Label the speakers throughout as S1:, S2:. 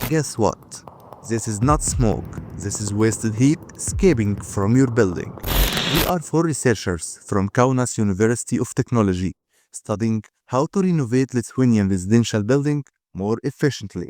S1: Guess what? This is not smoke. This is wasted heat escaping from your building. We are four researchers from Kaunas University of Technology studying how to renovate Lithuanian residential building more efficiently.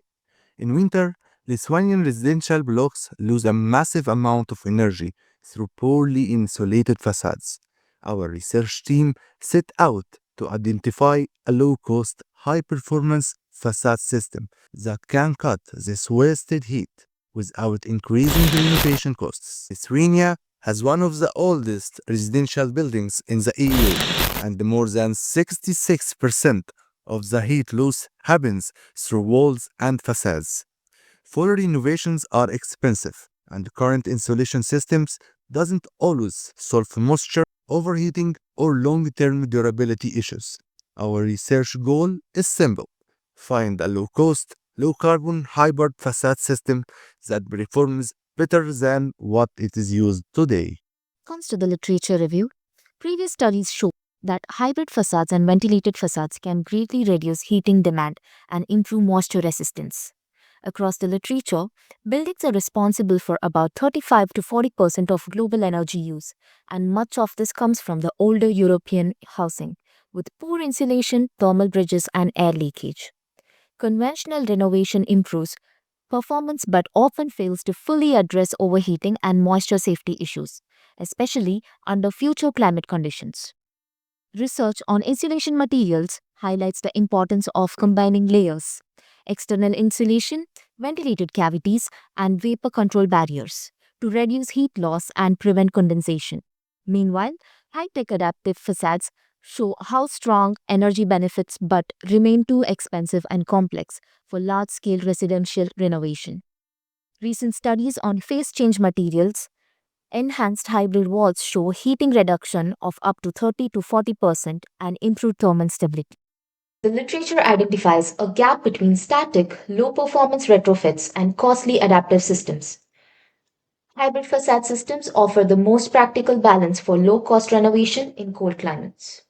S1: In winter, Lithuanian residential blocks lose a massive amount of energy through poorly insulated facades. Our research team set out to identify a low-cost, high-performance facade system that can cut this wasted heat without increasing the renovation costs. Lithuania has one of the oldest residential buildings in the EU, and more than 66% of the heat loss happens through walls and facades. Full renovations are expensive, and current insulation systems doesn't always solve moisture, overheating, or long-term durability issues. Our research goal is simple: find a low-cost, low-carbon hybrid facade system that performs better than what it is used today.
S2: Comes to the literature review, previous studies show that hybrid facades and ventilated facades can greatly reduce heating demand and improve moisture resistance. Across the literature, buildings are responsible for about 35 to 40% of global energy use, and much of this comes from the older European housing, with poor insulation, thermal bridges, and air leakage. Conventional renovation improves performance but often fails to fully address overheating and moisture safety issues, especially under future climate conditions. Research on insulation materials highlights the importance of combining layers: external insulation, ventilated cavities, and vapor control barriers to reduce heat loss and prevent condensation. Meanwhile, high tech adaptive facades show how strong energy benefits but remain too expensive and complex for large scale residential renovation. Recent studies on phase change materials, enhanced hybrid walls show heating reduction of up to 30 to 40% and improved thermal stability. The literature identifies a gap between static, low performance retrofits and costly adaptive systems. Hybrid facade systems offer the most practical balance for low cost renovation in cold climates.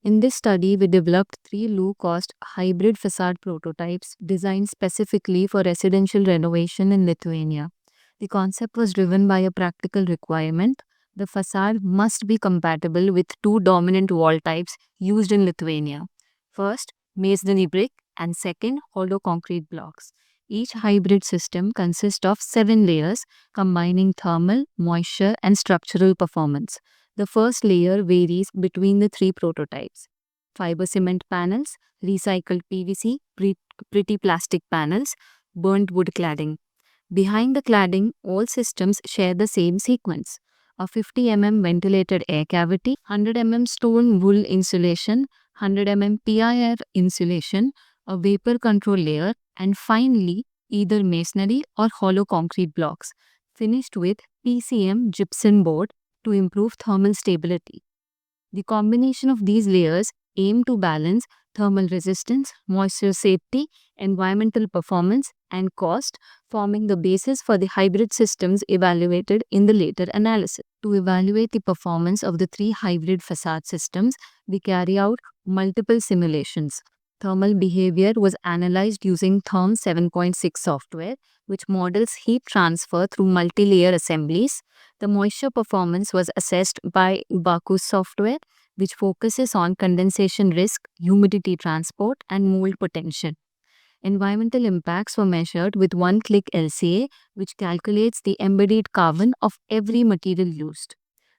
S2: In this study, we developed three low cost hybrid facade prototypes designed specifically for residential renovation in Lithuania. The concept was driven by a practical requirement: the facade must be compatible with two dominant wall types used in Lithuania. First, masonry brick, and second, hollow concrete blocks. Each hybrid system consists of 7 layers combining thermal, moisture, and structural performance. The first layer varies between the three prototypes: fiber cement panels, recycled PVC, pretty plastic panels, burnt wood cladding. Behind the cladding, all systems share the same sequence: a 50 mm ventilated air cavity, 100 mm stone wool insulation, 100 mm PIR insulation, a vapor control layer, and finally, either masonry or hollow concrete blocks, finished with PCM gypsum board to improve thermal stability. The combination of these layers aim to balance thermal resistance, moisture safety, environmental performance, and cost, forming the basis for the hybrid systems evaluated in the later analysis. To evaluate the performance of the three hybrid facade systems, we carry out multiple simulations. Thermal behavior was analyzed using Therm 7.6 software, which models heat transfer through multi-layer assemblies. The moisture performance was assessed by Baku's software, which focuses on condensation risk, humidity transport, and mold potential. Environmental impacts were measured with one-click LCA, which calculates the embodied carbon of every material used.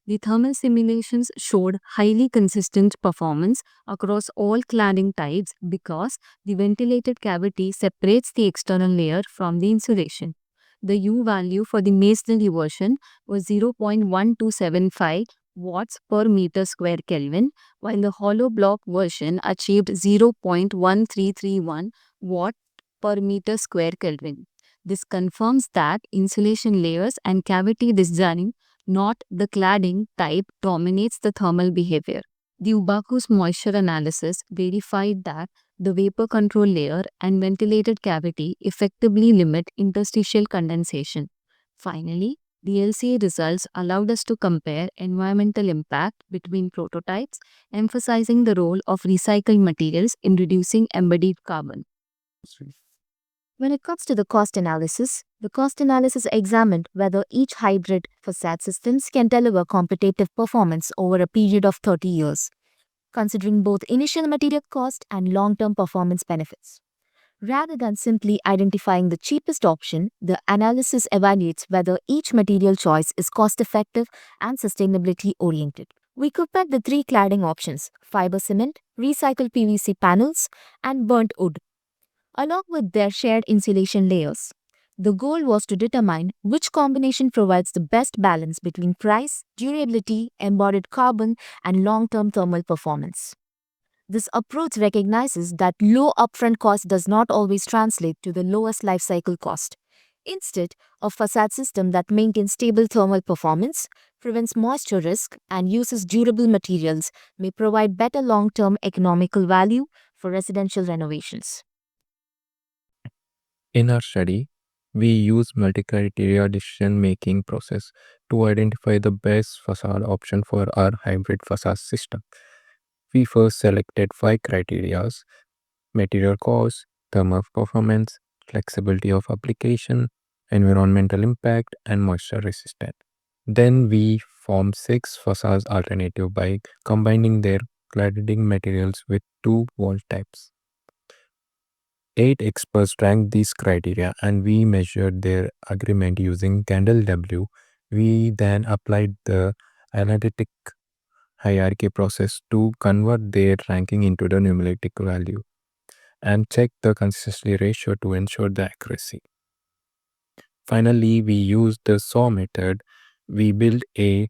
S2: The thermal simulations showed highly consistent performance across all cladding types because the ventilated cavity separates the external layer from the insulation. The U value for the masonry version was 0.1275 watts per meter square Kelvin, while the hollow block version achieved 0.1331 watt per meter square Kelvin. This confirms that insulation layers and cavity design, not the cladding type, dominates the thermal behavior. The Ubaku's moisture analysis verified that the vapor control layer and ventilated cavity effectively limit interstitial condensation. Finally, the LCA results allowed us to compare environmental impact between prototypes, emphasizing the role of recycled materials in reducing embodied carbon. When it comes to the cost analysis examined whether each hybrid facade systems can deliver competitive performance over a period of 30 years, considering both initial material cost and long-term performance benefits. Rather than simply identifying the cheapest option, the analysis evaluates whether each material choice is cost effective and sustainability oriented. We compared the three cladding options: fiber cement, recycled PVC panels, and burnt wood, along with their shared insulation layers. The goal was to determine which combination provides the best balance between price, durability, embodied carbon, and long term thermal performance. This approach recognizes that low upfront cost does not always translate to the lowest life cycle cost. Instead, a facade system that maintains stable thermal performance, prevents moisture risk, and uses durable materials may provide better long term economical value for residential renovations.
S3: In our study, we use multi-criteria decision-making process to identify the best facade option for our hybrid facade system. We first selected five criteria: material cost, thermal performance, flexibility of application, environmental impact, and moisture resistant. Then we formed six facade alternatives by combining their cladding materials with two wall types. Eight experts ranked these criteria and we measured their agreement using Candle W. We then applied the analytic hierarchy process to convert their ranking into the numeric value and check the consistency ratio to ensure the accuracy. Finally, we used the SAW method. We built a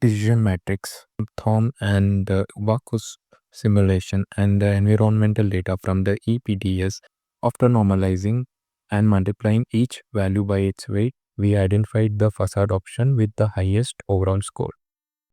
S3: decision matrix, Thom and the Vacuous simulation and the environmental data from the EPDS. After normalizing and multiplying each value by its weight, we identified the facade option with the highest overall score.